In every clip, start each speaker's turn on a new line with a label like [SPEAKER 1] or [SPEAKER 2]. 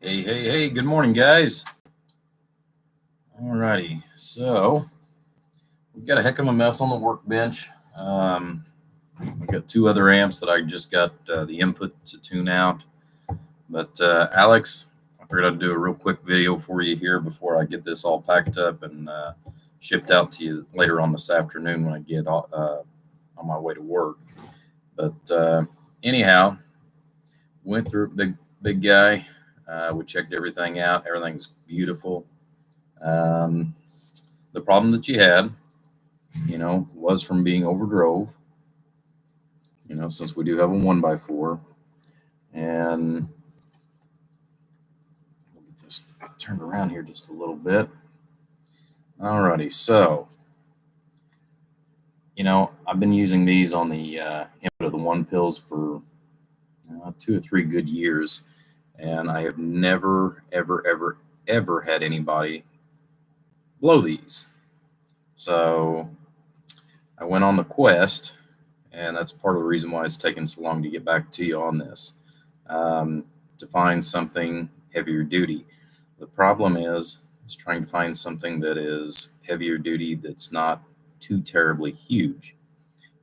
[SPEAKER 1] Hey, good morning, guys. Alrighty, so we've got a heck of a mess on the workbench. I've got two other amps that I just got the input to tune out. But Alex, I figured I'd do a real quick video for you here before I get this all packed up and shipped out to you later on this afternoon when I get on my way to work. But anyhow, went through big guy. We checked everything out. Everything's beautiful. The problem that you had, was from being overdrove. Since we do have a 1x4, and we'll get this turned around here just a little bit. Alrighty, so I've been using these on the input of the one pills for 2 or 3 good years, and I have never ever had anybody blow these. So I went on the quest, and that's part of the reason why it's taken so long to get back to you on this, to find something heavier duty. The problem is trying to find something that is heavier duty that's not too terribly huge.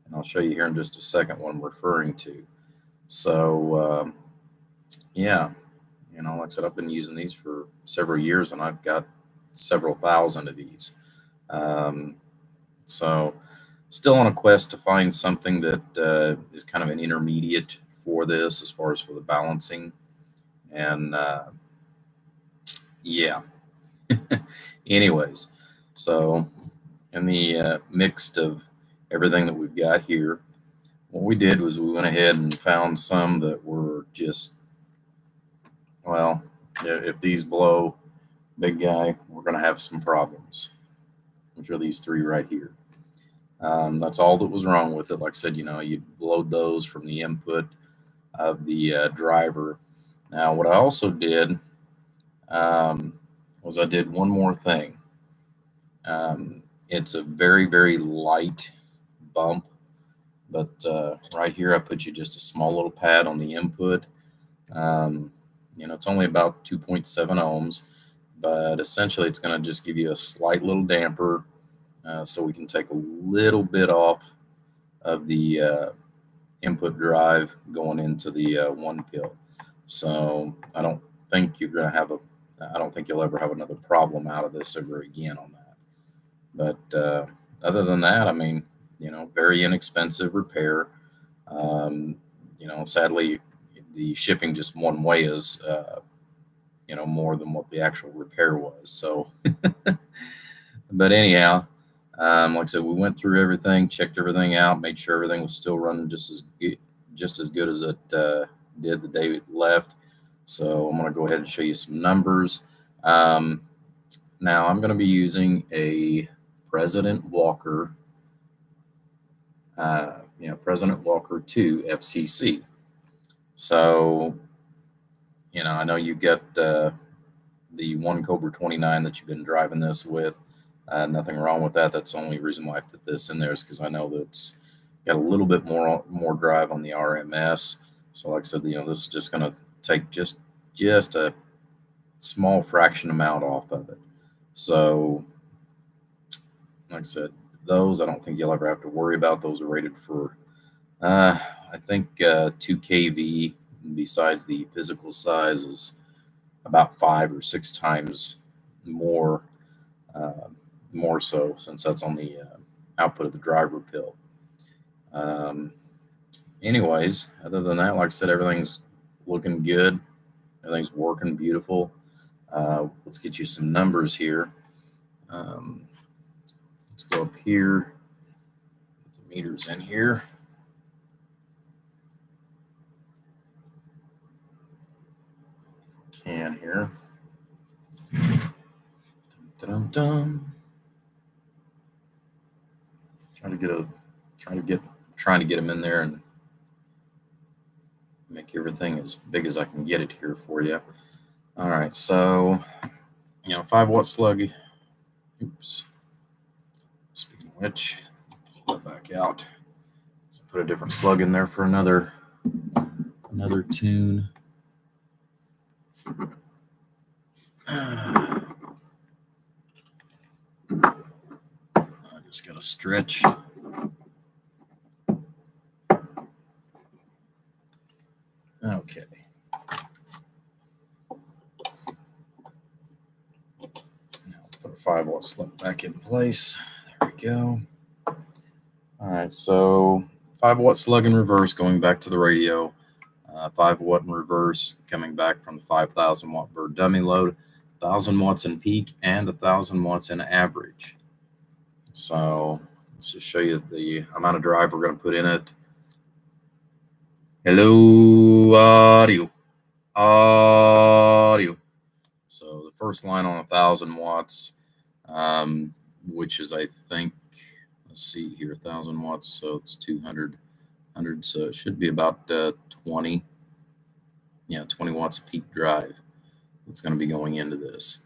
[SPEAKER 1] And I'll show you here in just a second what I'm referring to. So yeah, like I said, I've been using these for several years, and I've got several thousand of these. So still on a quest to find something that is kind of an intermediate for this as far as for the balancing. And yeah. Anyways, so in the mix of everything that we've got here, what we did was we went ahead and found some that were just, well, if these blow, big guy, we're going to have some problems, which are these 3 right here. That's all that was wrong with it. Like I said, you'd load those from the input of the driver. Now, what I also did was I did one more thing. It's a very light bump, but right here I put you just a small little pad on the input. It's only about 2.7 ohms, but essentially it's going to just give you a slight little damper, so we can take a little bit off of the input drive going into the one pill. So I don't think you'll ever have another problem out of this ever again on that. But other than that, I mean, very inexpensive repair. Sadly, the shipping just one way is, more than what the actual repair was. So, but anyhow, like I said, we went through everything, checked everything out, made sure everything was still running just as good as it did the day we left. So I'm going to go ahead and show you some numbers. Now I'm going to be using a President Walker, President Walker 2 FCC. So, I know you get the one Cobra 29 that you've been driving this with. Nothing wrong with that. That's the only reason why I put this in there, is because I know that it's got a little bit more drive on the RMS. So like I said, this is just going to take just a small fraction amount off of it. So like I said, those I don't think you'll ever have to worry about. Those are rated for I think 2 kV. Besides, the physical size is about 5 or 6 times more so, since that's on the output of the driver pill. Anyways, other than that, like I said, everything's looking good. Everything's working beautiful. Let's get you some numbers here. Let's go up here. Put the meters in here. Can here. Dum-dum-dum. Trying to get them in there and make everything as big as I can get it here for you. All right, so 5-watt slug. Oops. Speaking of which, pull it back out. So put a different slug in there for another tune. I just got to stretch. Okay. Now put a 5-watt slug back in place. There we go. All right, so 5-watt slug in reverse going back to the radio. 5-watt in reverse coming back from the 5,000-watt bird dummy load. 1,000 watts in peak and 1,000 watts in average. So let's just show you the amount of drive we're going to put in it. Hello, audio. So the first line on 1,000 watts, which is, I think, let's see here, 1,000 watts, so it's 200, so it should be about 20 watts of peak drive that's going to be going into this.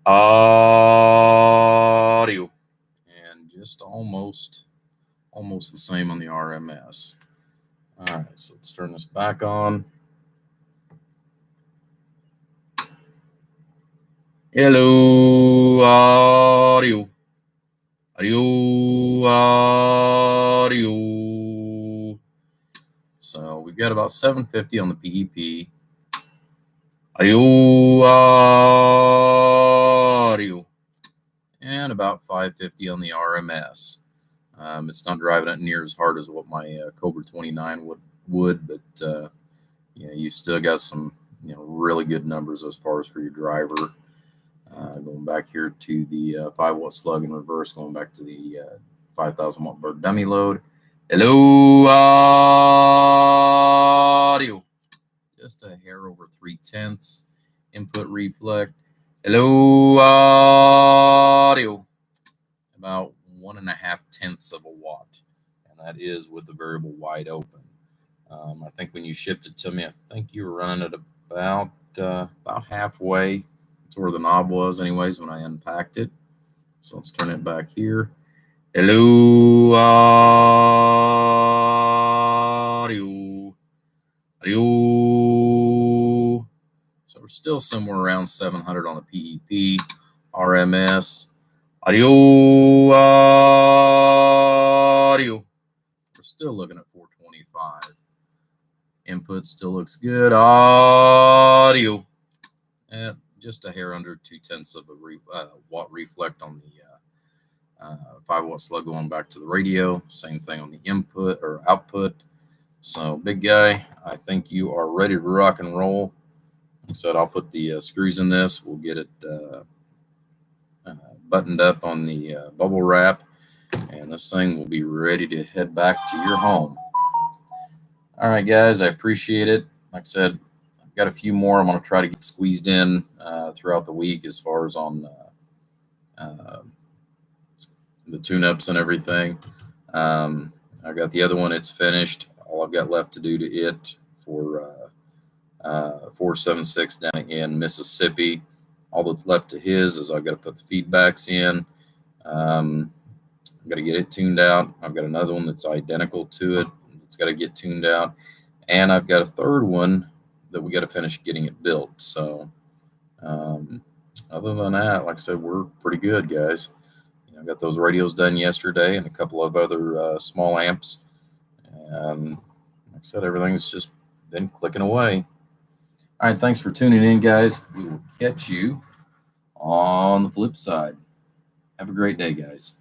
[SPEAKER 1] Audio. And just almost the same on the RMS. All right, so let's turn this back on. Hello, audio. So we've got about 750 on the PEP. Audio. And about 550 on the RMS. It's not driving it near as hard as what my Cobra 29 would, but you still got some really good numbers as far as for your driver. Going back here to the 5-watt slug in reverse, going back to the 5,000 watt bird dummy load. Hello, audio. Just a hair over 3/10. Input reflect. Hello, audio. About 1.5 of a watt, and that is with the variable wide open. I think when you shipped it to me, I think you were running it about halfway to where the knob was, anyways, when I unpacked it. So let's turn it back here. Hello, audio. So we're still somewhere around 700 on the PEP, RMS. Audio. We're still looking at 425. Input still looks good. Audio. Just a hair under 0.2 of a watt reflect on the 5-watt slug going back to the radio. Same thing on the input or output. So big guy, I think you are ready to rock and roll. Like I said, I'll put the screws in this. We'll get it buttoned up on the bubble wrap, and this thing will be ready to head back to your home. All right, guys, I appreciate it. Like I said, I've got a few more I'm going to try to get squeezed in throughout the week as far as on the tune-ups and everything. I've got the other one, it's finished. All I've got left to do to it for 476 down in Mississippi. All that's left to his is I've got to put the feedbacks in. I've got to get it tuned out. I've got another one that's identical to it. It's got to get tuned out. And I've got a third one that we got to finish getting it built. So other than that, like I said, we're pretty good, guys. I got those radios done yesterday and a couple of other small amps. And like I said, everything's just been clicking away. All right, thanks for tuning in, guys. We will catch you on the flip side. Have a great day, guys.